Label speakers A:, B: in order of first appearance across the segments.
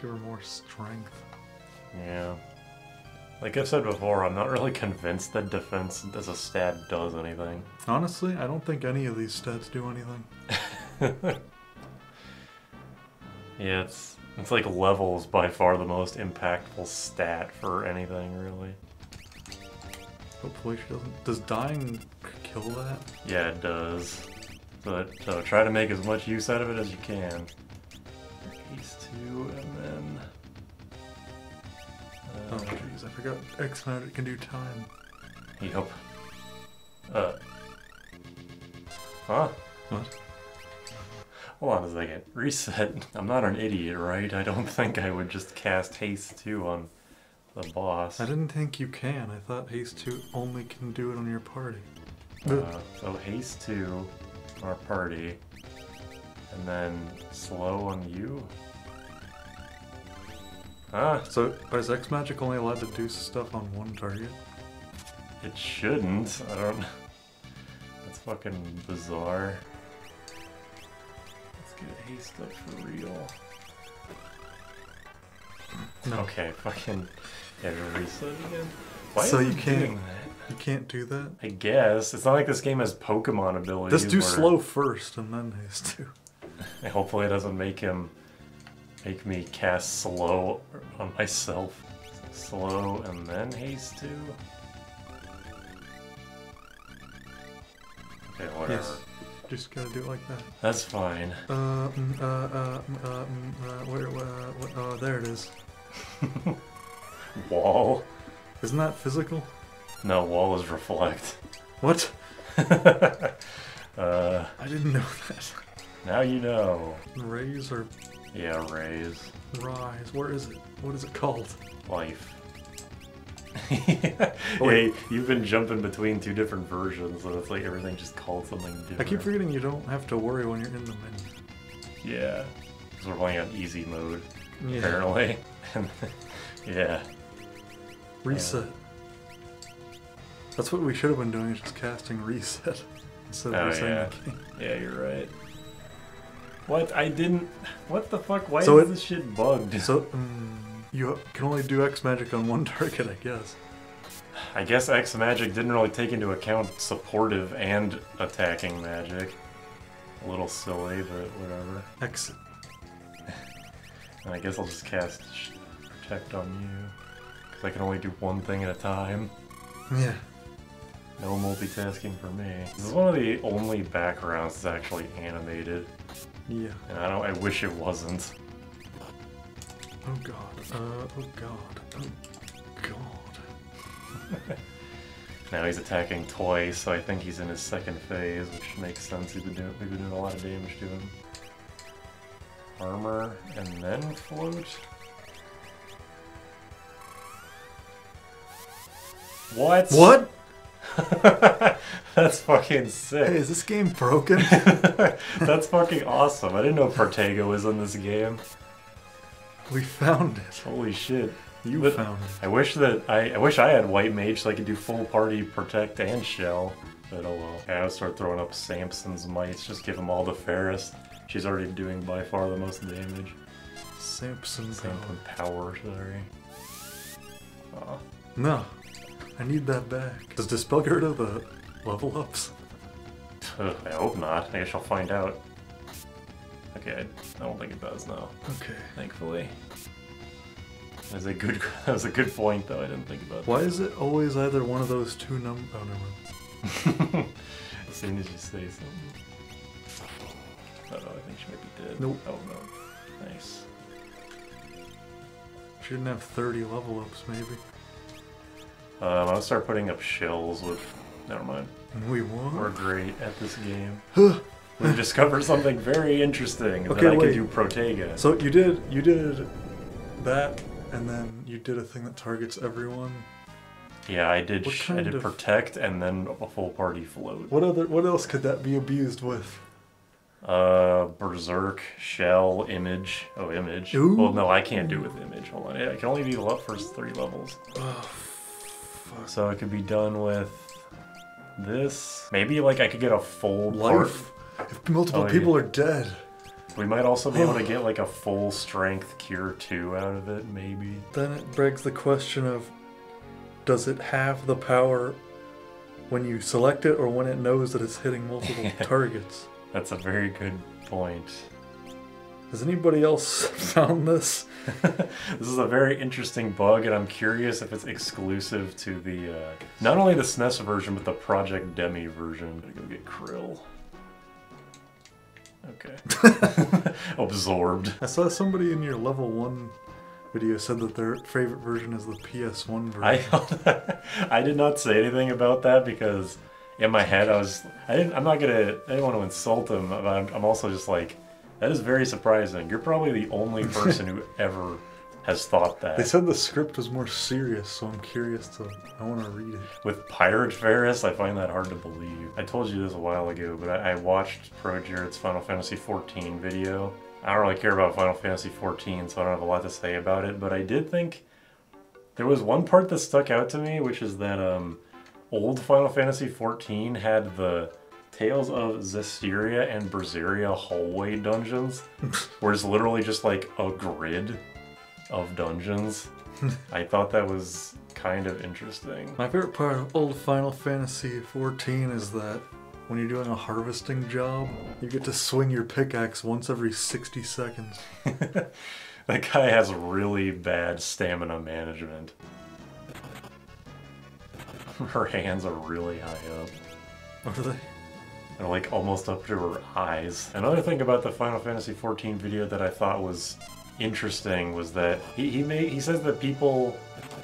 A: Give her more strength.
B: Yeah. Like I've said before, I'm not really convinced that defense as a stat does anything.
A: Honestly, I don't think any of these stats do anything.
B: Yeah, it's like level's by far the most impactful stat for anything, really.
A: Hopefully she doesn't. Does dying kill that?
B: Yeah, it does. But try to make as much use out of it as you can. These two, and then...
A: oh jeez, I forgot X magic can do time.
B: Yep. Huh?
A: What?
B: Hold on a second. Reset. I'm not an idiot, right? I don't think I would just cast Haste 2 on the boss.
A: I didn't think you can. I thought Haste 2 only can do it on your party.
B: So Haste 2 on our party, and then slow on you? Huh?
A: So is X magic only allowed to do stuff on one target?
B: It shouldn't. I don't... That's fucking bizarre. Let's get Haste up for real.
A: No.
B: Okay, fucking... Yeah, reset again. Why
A: So
B: is
A: you
B: it
A: can't...
B: doing that?
A: You can't do that?
B: I guess. It's not like this game has Pokemon abilities.
A: Just do
B: where...
A: slow first and then Haste 2.
B: Hopefully it doesn't make me cast slow on myself. Slow and then Haste 2? Okay, whatever.
A: Yes. Just gotta do it like that.
B: That's fine.
A: Oh, there it is.
B: Wall?
A: Isn't that physical?
B: No, wall is reflect.
A: What?
B: I
A: didn't know that.
B: Now you know.
A: Raise or
B: Yeah, raise.
A: rise? Where is it? What is it called?
B: Life.
A: Oh,
B: yeah, you've been jumping between two different versions, so it's like everything just called something different.
A: I keep forgetting you don't have to worry when you're in the menu.
B: Yeah, because we're playing on easy mode,
A: Yeah.
B: apparently. Yeah.
A: Reset. That's what we should have been doing, is just casting reset instead of
B: Oh,
A: resetting
B: yeah.
A: the game.
B: Yeah, you're right. What? I didn't... What the fuck? Why
A: So
B: is this shit bugged?
A: So, you can only do X magic on one target, I guess.
B: I guess X magic didn't really take into account supportive and attacking magic. A little silly, but whatever.
A: Exit.
B: And I guess I'll just cast Protect on you. Because I can only do one thing at a time.
A: Yeah.
B: No multitasking for me. This is one of the only backgrounds that's actually animated.
A: Yeah.
B: And I wish it wasn't.
A: Oh god. Oh god. Oh god.
B: Now he's attacking twice, so I think he's in his second phase, which makes sense. We've been doing a lot of damage to him. Armor, and then float? What?
A: What?
B: That's fucking sick.
A: Hey, is this game broken?
B: That's fucking awesome. I didn't know Protego was in this game.
A: We found it.
B: Holy shit.
A: You found it.
B: I wish I had White Mage so I could do full party Protect and Shell. But oh well. Okay, I'll start throwing up Samson's mites. Just give them all to Ferris. She's already doing by far the most damage.
A: Samson
B: power, sorry. Aw.
A: No. I need that back. Does Dispel get rid of the level ups?
B: I hope not. I guess I'll find out. Okay, I don't think it does now.
A: Okay.
B: Thankfully. That was a good point though, I didn't think about that.
A: Why is it always either one of those two numbers? Oh, never mind.
B: As soon as you say something. Oh no, I think she might be dead.
A: Nope.
B: Oh no. Nice.
A: She didn't have 30 level ups, maybe.
B: I'll start putting up shells with... Never mind.
A: We won.
B: We're great at this game. We discovered something very interesting
A: Okay,
B: that I
A: wait.
B: could do Protega.
A: So you did that, and then you did a thing that targets everyone.
B: Yeah, I did
A: What
B: Protect and then a full party float.
A: What else could that be abused with?
B: Berserk, Shell, Image. Oh, Image.
A: Ooh.
B: Well, no, I can't do it with Image. Hold on. It can only be the first 3 levels.
A: Oh, fuck.
B: So it could be done with this. Maybe, like, I could get a full
A: Life? If multiple people are dead.
B: We might also be able to get like a full strength cure 2 out of it, maybe.
A: Then it begs the question of, does it have the power when you select it or when it knows that it's hitting multiple targets?
B: That's a very good point.
A: Has anybody else found this?
B: This is a very interesting bug, and I'm curious if it's exclusive to the, not only the SNES version, but the Project Demi version. I'm gonna go get Krill. Okay. Absorbed.
A: I saw somebody in your level 1 video said that their favorite version is the PS1 version.
B: I did not say anything about that because in my head I didn't want to insult him, but I'm also just like, that is very surprising. You're probably the only person who ever has thought that.
A: They said the script was more serious, so I'm curious I want to read it.
B: With Pirate Ferris, I find that hard to believe. I told you this a while ago, but I watched Pro Jared's Final Fantasy XIV video. I don't really care about Final Fantasy XIV, so I don't have a lot to say about it, but I did think there was one part that stuck out to me, which is that old Final Fantasy XIV had the Tales of Zestiria and Berseria hallway dungeons, where it's literally just like a grid of dungeons. I thought that was kind of interesting.
A: My favorite part of old Final Fantasy XIV is that when you're doing a harvesting job, you get to swing your pickaxe once every 60 seconds.
B: That guy has really bad stamina management. Her hands are really high up.
A: What are they?
B: They're like almost up to her eyes. Another thing about the Final Fantasy XIV video that I thought was interesting was that he says that people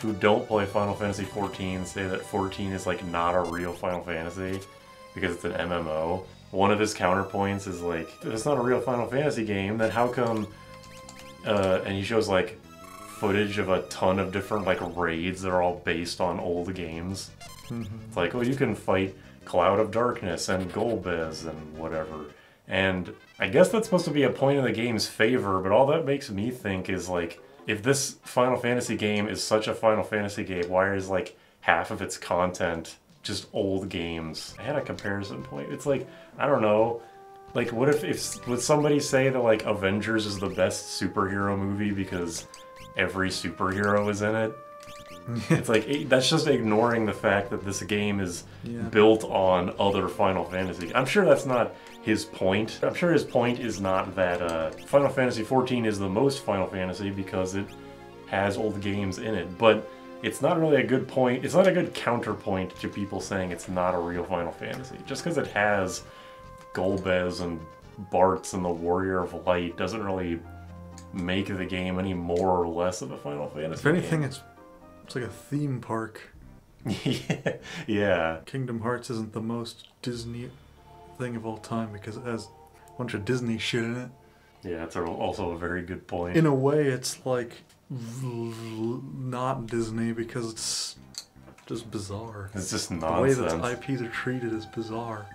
B: who don't play Final Fantasy XIV say that 14 is like not a real Final Fantasy because it's an MMO. One of his counterpoints is like, if it's not a real Final Fantasy game, then how come, and he shows like footage of a ton of different like raids that are all based on old games. It's like, oh, you can fight Cloud of Darkness and Golbez and whatever. And I guess that's supposed to be a point in the game's favor, but all that makes me think is like, if this Final Fantasy game is such a Final Fantasy game, why is like half of its content just old games? I had a comparison point. It's like, I don't know, like what if would somebody say that like Avengers is the best superhero movie because every superhero is in it? It's like, that's just ignoring the fact that this game is built on other Final Fantasy. I'm sure that's not his point. I'm sure his point is not that Final Fantasy XIV is the most Final Fantasy because it has old games in it, but it's not really a good point. It's not a good counterpoint to people saying it's not a real Final Fantasy. Just because it has Golbez and Bartz and the Warrior of Light doesn't really make the game any more or less of a Final Fantasy
A: If anything,
B: game.
A: it's like a theme park.
B: Yeah.
A: Kingdom Hearts isn't the most Disney thing of all time because it has a bunch of Disney shit in it.
B: Yeah, it's also a very good point.
A: In a way, it's like not Disney because it's just bizarre.
B: It's just
A: nonsense. The way that IPs are treated is bizarre.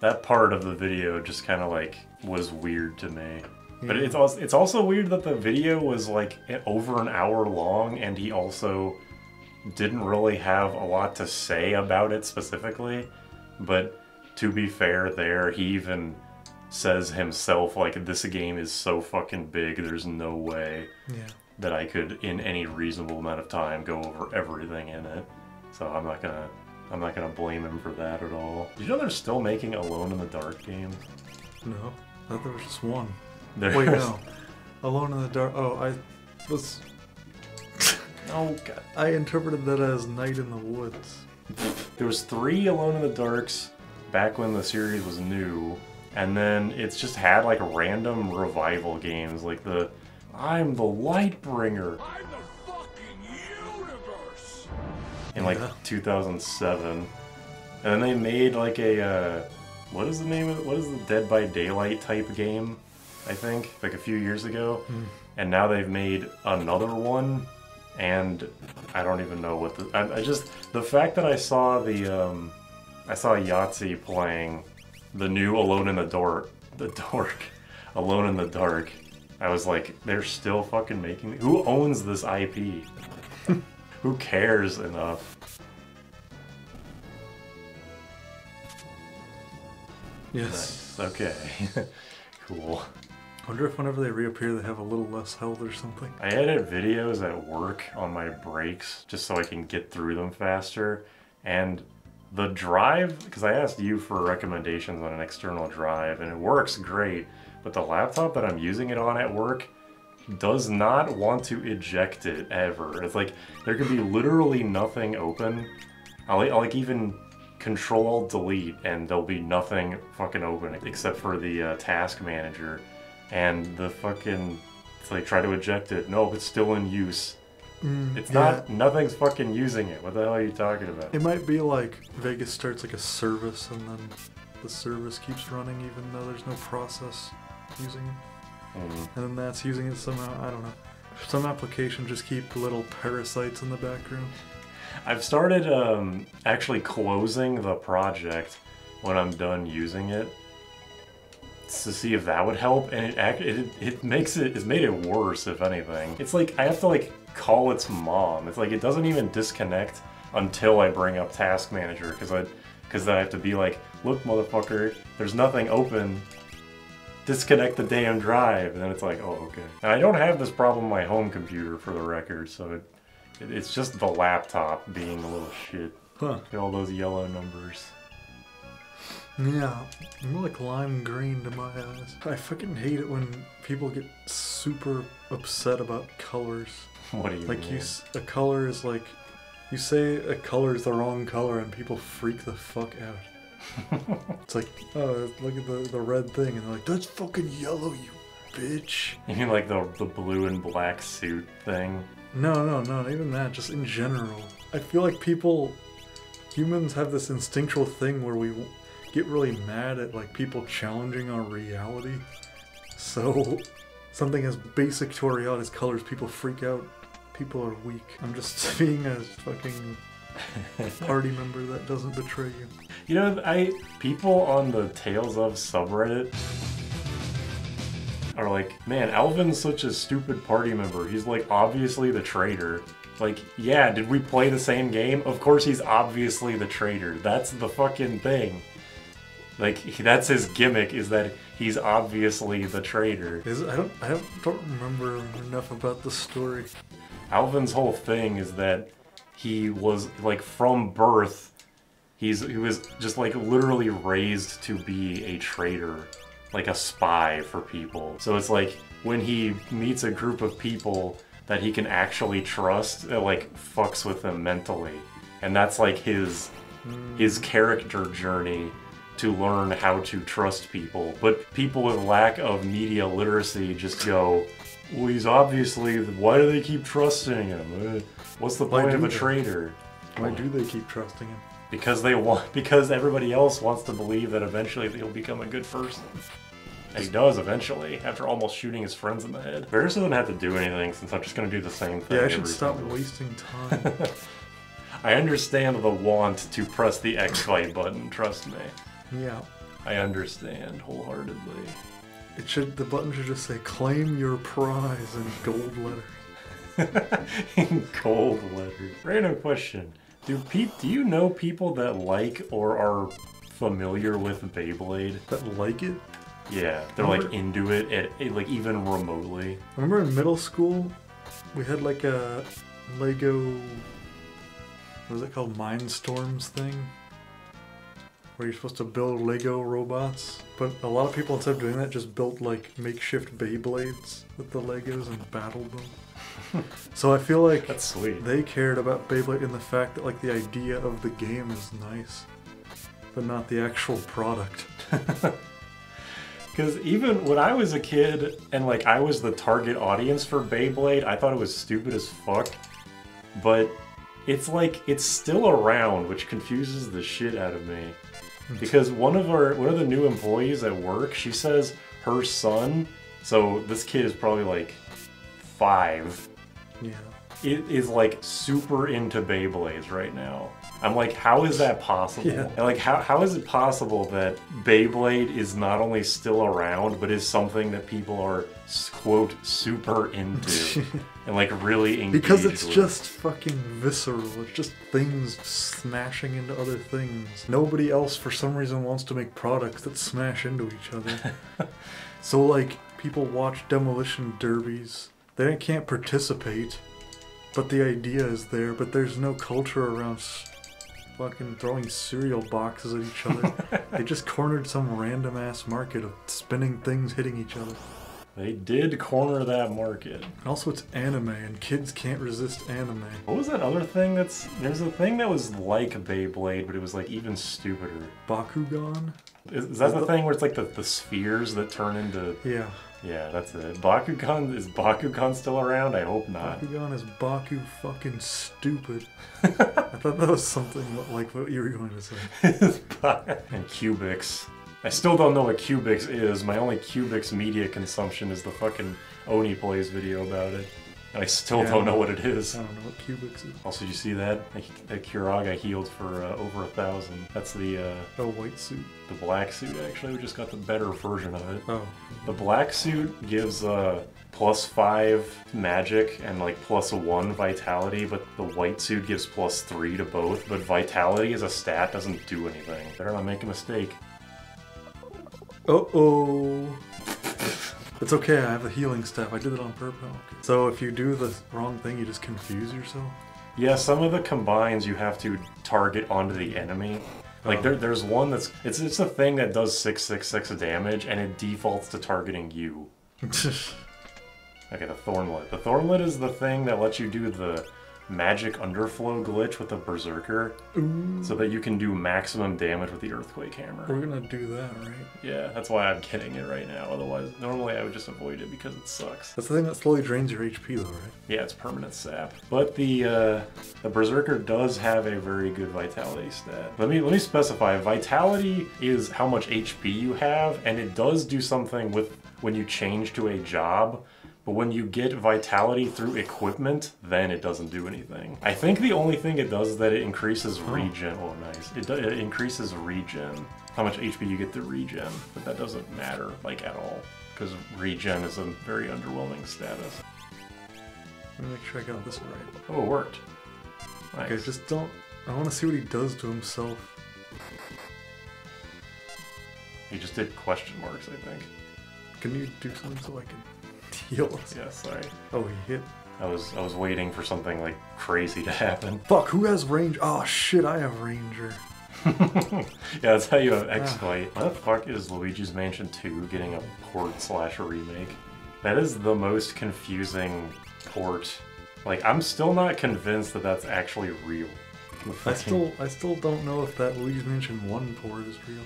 B: That part of the video just kind of like was weird to me. But it's also weird that the video was like over an hour long and he also didn't really have a lot to say about it specifically. But to be fair there, he even says himself like, this game is so fucking big, there's no way that I could in any reasonable amount of time go over everything in it. So I'm not gonna blame him for that at all. Did you know they're still making Alone in the Dark games?
A: No, I thought there was just one.
B: There's...
A: Wait, no. Alone in the Dark. Oh, I was.
B: Oh god.
A: I interpreted that as Night in the Woods.
B: There was 3 Alone in the Darks back when the series was new, and then it's just had like random revival games, like the I'm the Lightbringer. I'm the fucking universe. In like 2007, and then they made like a what is the name of it? What is the Dead by Daylight type game? I think like a few years ago, and now they've made another one, and I don't even know what I just the fact that I saw the I saw Yahtzee playing the new Alone in the Dark, Alone in the Dark. I was like, they're still fucking making. Who owns this IP? Who cares enough?
A: Yes.
B: Nice. Okay. Cool.
A: I wonder if whenever they reappear they have a little less health or something.
B: I edit videos at work on my breaks just so I can get through them faster. And the drive, because I asked you for recommendations on an external drive and it works great, but the laptop that I'm using it on at work does not want to eject it ever. It's like there could be literally nothing open. I'll like even Control-Delete and there'll be nothing fucking open except for the task manager. And the fucking, it's like try to eject it. No, it's still in use. It's not, nothing's fucking using it. What the hell are you talking about?
A: It might be like Vegas starts like a service and then the service keeps running even though there's no process using it. And then that's using it somehow, I don't know. Some applications just keep little parasites in the background.
B: I've started actually closing the project when I'm done using it to see if that would help, and it's made it worse, if anything. It's like I have to like call its mom. It's like it doesn't even disconnect until I bring up Task Manager because then I have to be like, look motherfucker, there's nothing open. Disconnect the damn drive. And then it's like, oh okay. And I don't have this problem on my home computer for the record, so it's just the laptop being a little shit.
A: Huh.
B: Get all those yellow numbers.
A: Yeah, more like lime green to my eyes. I fucking hate it when people get super upset about colors.
B: What do you
A: like
B: mean?
A: A color is like, you say a color is the wrong color and people freak the fuck out. It's like, oh, look at the red thing, and they're like, that's fucking yellow, you bitch.
B: You mean like the blue and black suit thing?
A: No, not even that, just in general. I feel like humans have this instinctual thing where we get really mad at like people challenging our reality. So something as basic to our reality as colors, people freak out. People are weak. I'm just being a fucking party member that doesn't betray you.
B: You know, people on the Tales of subreddit are like, man, Alvin's such a stupid party member. He's like obviously the traitor. Like, yeah, did we play the same game? Of course he's obviously the traitor. That's the fucking thing. Like, that's his gimmick, is that he's obviously the traitor.
A: I don't remember enough about the story.
B: Alvin's whole thing is that he was, like, from birth, he was just, like, literally raised to be a traitor. Like a spy for people. So it's like, when he meets a group of people that he can actually trust, it, like, fucks with him mentally. And that's, like, his character journey to learn how to trust people. But people with lack of media literacy just go, well, he's obviously, why do they keep trusting him? What's the point of a traitor?
A: Why do they keep trusting him?
B: Because everybody else wants to believe that eventually he'll become a good person. And he does eventually, after almost shooting his friends in the head. Varys doesn't have to do anything since I'm just going to do the same thing.
A: Yeah, I should stop wasting time.
B: I understand the want to press the X-Fight button, trust me.
A: Yeah.
B: I understand wholeheartedly.
A: The button should just say, claim your prize in gold letters.
B: In gold letters. Random question. Do you know people that like or are familiar with Beyblade?
A: That like it?
B: Yeah, they're like into it, like even remotely.
A: I remember in middle school, we had like a Lego, what was it called, Mindstorms thing? Where you're supposed to build Lego robots. But a lot of people, instead of doing that, just built like makeshift Beyblades with the Legos and battled them. So I feel like
B: that's sweet.
A: They cared about Beyblade in the fact that like the idea of the game is nice, but not the actual product.
B: Because even when I was a kid and like I was the target audience for Beyblade, I thought it was stupid as fuck. But it's like, it's still around, which confuses the shit out of me. Because one of the new employees at work, she says her son, so this kid is probably like 5.
A: Yeah.
B: It is like super into Beyblades right now. I'm like, how is that possible?
A: Yeah.
B: And like, how is it possible that Beyblade is not only still around, but is something that people are, quote, super into and like really engaged
A: Because it's
B: with?
A: just fucking visceral. It's just things smashing into other things. Nobody else, for some reason, wants to make products that smash into each other. So like, people watch demolition derbies. They can't participate, but the idea is there, but there's no culture around fucking throwing cereal boxes at each other. They just cornered some random ass market of spinning things hitting each other.
B: They did corner that market.
A: And also it's anime, and kids can't resist anime.
B: What was that other thing there's a thing that was like Beyblade, but it was like even stupider.
A: Bakugan?
B: Is that the thing where it's like the spheres that turn into...
A: Yeah.
B: Yeah, that's it. Bakugan, is Bakugan still around? I hope not.
A: Bakugan is Baku fucking stupid. I thought that was something like what you were going to say.
B: And Cubics. I still don't know what Cubics is. My only Cubics media consumption is the fucking Oni Plays video about it. And I still don't know what it is.
A: I don't know what Cubics is.
B: Also, did you see that? That Kuraga healed for over 1,000. That's the...
A: white suit.
B: The black suit, actually. We just got the better version of it.
A: Oh.
B: The black suit gives +5 magic and like +1 vitality, but the white suit gives +3 to both. But vitality as a stat doesn't do anything. Better not make a mistake.
A: Uh-oh. It's okay, I have a healing staff. I did it on purpose. Okay. So if you do the wrong thing, you just confuse yourself?
B: Yeah, some of the combines you have to target onto the enemy. Like there's one that's it's a thing that does 666 damage and it defaults to targeting you. Okay, the Thornlet. The Thornlet is the thing that lets you do the magic underflow glitch with the Berserker.
A: Ooh.
B: So that you can do maximum damage with the Earthquake Hammer.
A: We're gonna do that, right?
B: Yeah, that's why I'm getting it right now. Otherwise, normally I would just avoid it because it sucks.
A: That's the thing that slowly drains your HP though, right?
B: Yeah, it's permanent sap. But the Berserker does have a very good vitality stat. Let me specify. Vitality is how much HP you have, and it does do something with when you change to a job. But when you get vitality through equipment, then it doesn't do anything. I think the only thing it does is that it increases regen. Oh, nice. It increases regen. How much HP you get through regen. But that doesn't matter, like, at all. Because regen is a very underwhelming status.
A: Let me make sure I got this right.
B: Oh, it worked. Nice.
A: Okay, just don't... I want to see what he does to himself.
B: He just did question marks, I think.
A: Can you do something so I can... heal us?
B: Yeah, sorry.
A: Oh, he hit.
B: I was waiting for something like crazy to happen.
A: Fuck, who has range? Oh shit, I have Ranger.
B: Yeah, that's how you have X-Fight. Why the fuck is Luigi's Mansion 2 getting a port/remake? That is the most confusing port. Like, I'm still not convinced that that's actually real.
A: I still don't know if that Luigi's Mansion 1 port is real.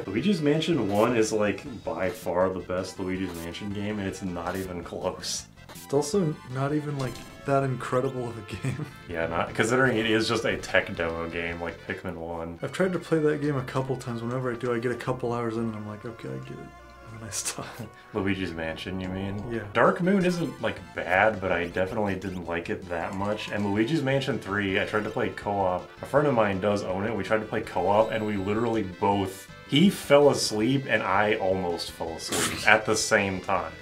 B: Luigi's Mansion 1 is like by far the best Luigi's Mansion game, and it's not even close.
A: It's also not even like that incredible of a game.
B: Yeah, not considering it is just a tech demo game like Pikmin 1.
A: I've tried to play that game a couple times. Whenever I do, I get a couple hours in and I'm like, okay, I get it. And then I stop.
B: Luigi's Mansion, you mean?
A: Yeah.
B: Dark Moon isn't like bad, but I definitely didn't like it that much. And Luigi's Mansion 3, I tried to play co-op. A friend of mine does own it. We tried to play co-op and we literally both... He fell asleep and I almost fell asleep at the same time.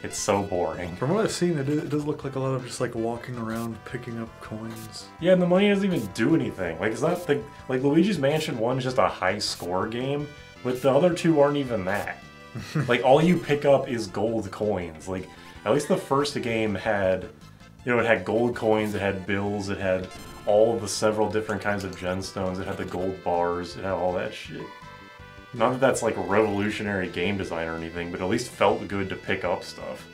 B: It's so boring.
A: From what I've seen, it does look like a lot of just like walking around picking up coins.
B: Yeah, and the money doesn't even do anything. Like, it's not the... Like, Luigi's Mansion 1 is just a high score game, but the other two aren't even that. Like, all you pick up is gold coins. Like, at least the first game had, you know, it had gold coins, it had bills, it had all of the several different kinds of gemstones, it had the gold bars, it had all that shit. Not that that's like a revolutionary game design or anything, but at least felt good to pick up stuff.